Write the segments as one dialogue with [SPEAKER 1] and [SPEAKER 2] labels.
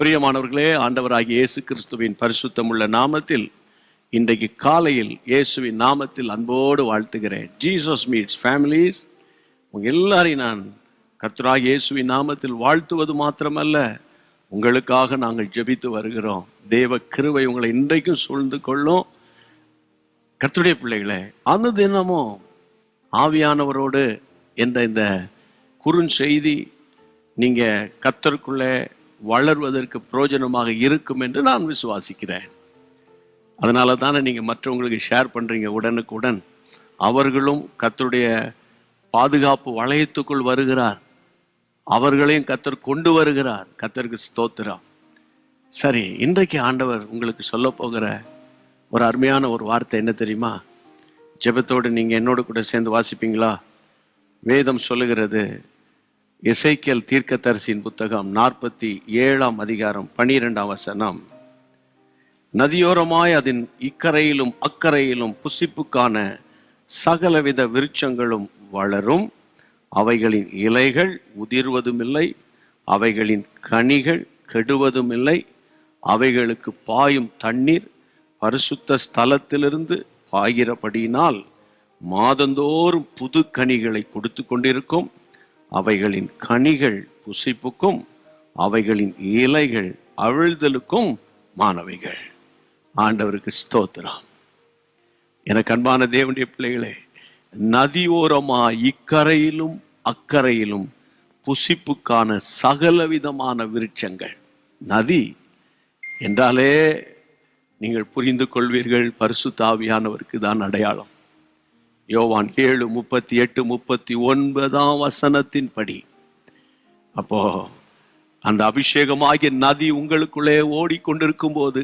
[SPEAKER 1] பிரியமானவர்களே, ஆண்டவராகிய இயேசு கிறிஸ்துவின் பரிசுத்தமுள்ள நாமத்தில் இன்றைக்கு காலையில் இயேசுவின் நாமத்தில் அன்போடு வாழ்த்துகிறேன். Jesus meets families. உங்கள் எல்லாரையும் நான் கர்த்தராகிய இயேசுவின் நாமத்தில் வாழ்த்துவது மாத்திரமல்ல, உங்களுக்காக நாங்கள் ஜெபித்து வருகிறோம். தேவ கிருபை உங்களை இன்றைக்கும் சூழ்ந்து கொள்ளும். கர்த்தருடைய பிள்ளைகளே, அந்த தினமும் ஆவியானவரோடு என்ற இந்த குறுஞ்செய்தி நீங்கள் கர்த்தருக்குள்ளே வளர்வதற்கு பிரயோஜனமாக இருக்கும் என்று நான் விசுவாசிக்கிறேன். அதனால தானே நீங்கள் மற்றவங்களுக்கு ஷேர் பண்ணுறீங்க உடனுக்குடன். அவர்களும் கர்த்தருடைய பாதுகாப்பு வளையத்துக்குள் வருகிறார், அவர்களையும் கர்த்தர் கொண்டு வருகிறார். கர்த்தருக்கு ஸ்தோத்திரம். சரி, இன்றைக்கு ஆண்டவர் உங்களுக்கு சொல்ல போகிற ஒரு அருமையான ஒரு வார்த்தை என்ன தெரியுமா? ஜெபத்தோடு நீங்கள் என்னோடு கூட சேர்ந்து வாசிப்பீங்களா? வேதம் சொல்லுகிறது, எசேக்கியேல் தீர்க்கதரிசியின் புத்தகம் 47ஆம் அதிகாரம் 12ஆம் வசனம். நதியோரமாய் அதன் இக்கரையிலும் அக்கரையிலும் புசிப்புக்கான சகலவித விருட்சங்களும் வளரும், அவைகளின் இலைகள் உதிர்வதுமில்லை, அவைகளின் கனிகள் கெடுவதுமில்லை, அவைகளுக்கு பாயும் தண்ணீர் பரிசுத்த ஸ்தலத்திலிருந்து பாய்கிறபடியினால் மாதந்தோறும் புது கனிகளை கொடுத்து கொண்டிருக்கும், அவைகளின் கனிகள் புசிப்புக்கும் அவைகளின் இலைகள் அவிழ்தலுக்கும் மானவைகள். ஆண்டவருக்கு ஸ்தோத்திரம். எனக்கு அன்பான தேவனுடைய பிள்ளைகளே, நதியோரமா இக்கரையிலும் அக்கரையிலும் புசிப்புக்கான சகலவிதமான விருட்சங்கள். நதி என்றாலே நீங்கள் புரிந்து கொள்வீர்கள், பரிசுத்த ஆவியானவருக்கு தான் அடையாளம். யோவான் 7:38-39 வசனத்தின் படி, அப்போ அந்த அபிஷேகமாகிய நதி உங்களுக்குள்ளே ஓடிக்கொண்டிருக்கும் போது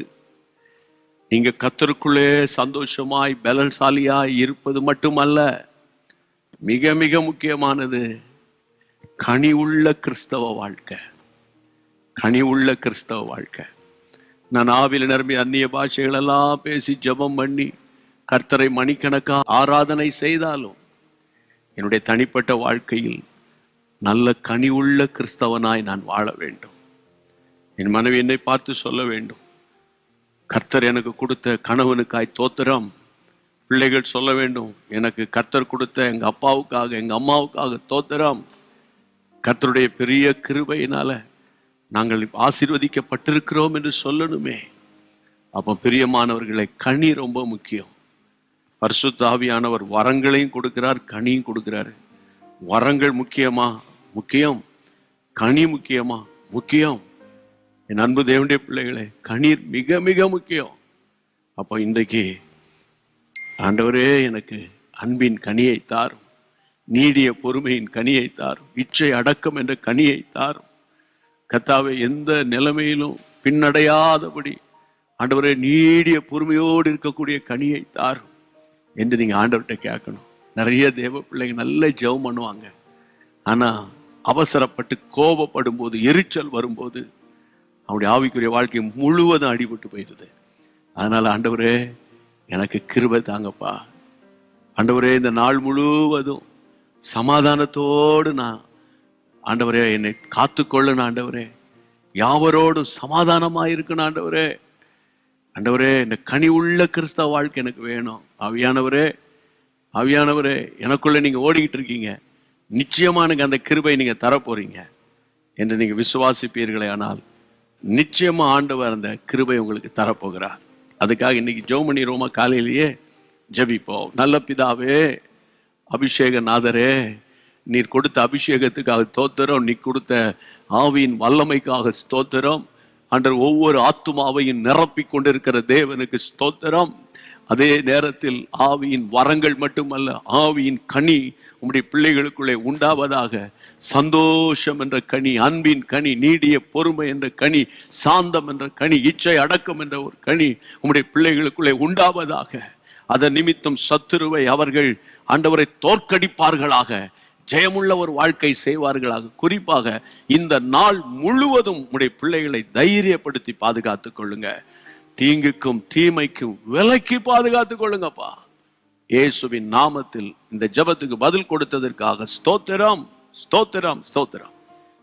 [SPEAKER 1] நீங்க கர்த்தருக்குள்ளே சந்தோஷமாய் பலசாலியாய் இருப்பது மட்டுமல்ல, மிக மிக முக்கியமானது கனி உள்ள கிறிஸ்தவ வாழ்க்கை. கனி உள்ள கிறிஸ்தவ வாழ்க்கை. நான் ஆவியில் நிரம்பி அந்நிய பாஷைகள் எல்லாம் பேசி ஜெபம் பண்ணி கர்த்தரை மணிக்கணக்கா ஆராதனை செய்தாலும் என்னுடைய தனிப்பட்ட வாழ்க்கையில் நல்ல கனி உள்ள கிறிஸ்தவனாய் நான் வாழ வேண்டும். என் மனைவி என்னை பார்த்து சொல்ல வேண்டும், கர்த்தர் எனக்கு கொடுத்த கணவனுக்காய் தோத்திரம். பிள்ளைகள் சொல்ல வேண்டும், எனக்கு கர்த்தர் கொடுத்த எங்க அப்பாவுக்காக எங்க அம்மாவுக்காக தோத்திரம். கர்த்தருடைய பெரிய கிருபையினால நாங்கள் ஆசீர்வதிக்கப்பட்டிருக்கிறோம் என்று சொல்லணுமே. அப்போ பிரியமானவர்களை, கனி ரொம்ப முக்கியம். பரிசுத்த ஆவியானவர் வரங்களையும் கொடுக்கிறார், கனியும் கொடுக்கிறார். வரங்கள் முக்கியமா? முக்கியம். கனி முக்கியமா? முக்கியம். என் அன்பு தேவனுடைய பிள்ளைகளே, கனீர் மிக மிக முக்கியம். அப்போ இன்றைக்கு ஆண்டவரே எனக்கு அன்பின் கனியை தாரும், நீடிய பொறுமையின் கனியை தாரும், இச்சை அடக்கம் என்ற கனியை தாரும். கர்த்தாவே, எந்த நிலைமையிலும் பின்னடையாதபடி ஆண்டவரே நீடிய பொறுமையோடு இருக்கக்கூடிய கனியை தாரும் என்று நீங்கள் ஆண்டவர்கிட்ட கேட்கணும். நிறைய தேவ பிள்ளைங்க நல்ல ஜெபம் பண்ணுவாங்க, ஆனால் அவசரப்பட்டு கோபப்படும் போது, எரிச்சல் வரும்போது அவனுடைய ஆவிக்குரிய வாழ்க்கை முழுவதும் அடிபட்டு போயிடுது. அதனால் ஆண்டவரே எனக்கு கிருபை தாங்கப்பா. ஆண்டவரே, இந்த நாள் முழுவதும் சமாதானத்தோடு நான் ஆண்டவரே என்னை காத்துக்கொள்ளணும். ஆண்டவரே, யாவரோடும் சமாதானமாக இருக்கணும். ஆண்டவரே, ஆண்டவரே, இந்த கனி உள்ள கிறிஸ்தவ வாழ்க்கை எனக்கு வேணும். ஆவியானவரே, ஆவியானவரே, எனக்குள்ளே நீங்கள் ஓடிக்கிட்டு இருக்கீங்க, நிச்சயமாக எனக்கு அந்த கிருபை நீங்கள் தரப்போறீங்க என்று நீங்கள் விசுவாசிப்பீர்களே, ஆனால் நிச்சயமாக ஆண்டவர் அந்த கிருபை உங்களுக்கு தரப்போகிறார். அதுக்காக இன்னைக்கு ஜெபம் பண்ணிடுவோமா? காலையிலேயே ஜெபிப்போம். நல்ல பிதாவே, அபிஷேகநாதரே, நீர் கொடுத்த அபிஷேகத்துக்காக ஸ்தோத்திரம், நீ கொடுத்த ஆவியின் வல்லமைக்காக ஸ்தோத்திரம். ஆண்டவர் ஒவ்வொரு ஆத்துமாவையும் நிரப்பி கொண்டிருக்கிற தேவனுக்கு ஸ்தோத்திரம். அதே நேரத்தில் ஆவியின் வரங்கள் மட்டுமல்ல, ஆவியின் கனி உம்முடைய பிள்ளைகளுக்குள்ளே உண்டாவதாக. சந்தோஷம் என்ற கனி, அன்பின் கனி, நீடிய பொறுமை என்ற கனி, சாந்தம் என்ற கனி, இச்சை அடக்கம் என்ற ஒரு கனி உம்முடைய பிள்ளைகளுக்குள்ளே உண்டாவதாக. அதன் நிமித்தம் சத்துருவை அவர்கள் ஆண்டவரை தோற்கடிப்பார்களாக, ஜெயமுள்ள ஒரு வாழ்க்கை செய்வார்களாக. குறிப்பாக இந்த நாள் முழுவதும் உடைய பிள்ளைகளை தைரியப்படுத்தி பாதுகாத்துக் கொள்ளுங்க. தீங்குக்கும் தீமைக்கும் விலக்கி பாதுகாத்துக் கொள்ளுங்கப்பா. இயேசுவின் நாமத்தில் இந்த ஜெபத்துக்கு பதில் கொடுத்ததற்காக ஸ்தோத்திரம், ஸ்தோத்திரம், ஸ்தோத்திரம்.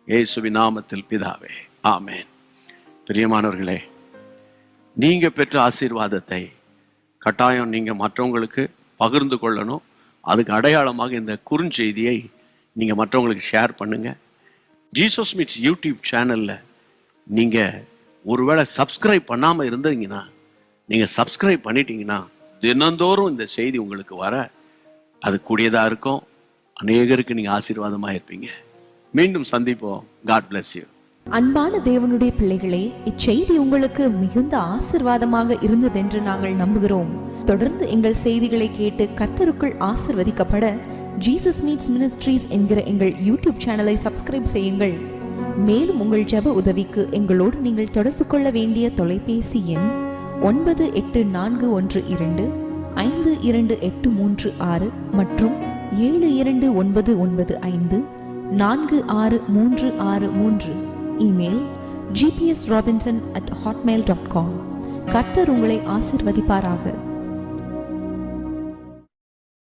[SPEAKER 1] இயேசுவின் நாமத்தில் பிதாவே, ஆமென். பிரியமானவர்களே, நீங்க பெற்ற ஆசீர்வாதத்தை கட்டாயம் நீங்க மற்றவங்களுக்கு பகிர்ந்து கொள்ளணும். அதுக்கு அடையாளமாக இந்த குறுஞ்செய்தியை நீங்க மற்றவங்களுக்கு ஷேர் பண்ணுங்க. ஜீசஸ் மீட்ஸ் யூடியூப் சேனல்ல நீங்க ஒருவேளை சப்ஸ்கிரைப் பண்ணாம இருந்தீங்கன்னா நீங்க சப்ஸ்கிரைப் பண்ணிட்டீங்கன்னா தினந்தோறும் இந்த செய்தி உங்களுக்கு வர அது கூடியதா இருக்கும். அநேகருக்கு நீங்க ஆசீர்வாதமா இருப்பீங்க. மீண்டும் சந்திப்போம். God bless you.
[SPEAKER 2] அன்பான தேவனுடைய பிள்ளைகளே, இச்செய்தி உங்களுக்கு மிகுந்த ஆசீர்வாதமாக இருந்ததென்று நாங்கள் நம்புகிறோம். தொடர்ந்து எங்கள் செய்திகளை கேட்டு கர்த்தருக்குள் ஆசீர்வதிக்கப்பட ஜீசஸ் மீட்ஸ் மினிஸ்ட்ரீஸ் என்கிற எங்கள் யூடியூப் சேனலை சப்ஸ்கிரைப் செய்யுங்கள். மேலும் உங்கள் ஜெப உதவிக்கு எங்களோடு நீங்கள் தொடர்பு கொள்ள வேண்டிய தொலைபேசி எண் 9842252836 மற்றும் 7299546363. Email gpsrobinson@hotmail.com. கர்த்தர் உங்களை ஆசீர்வதிப்பாராக.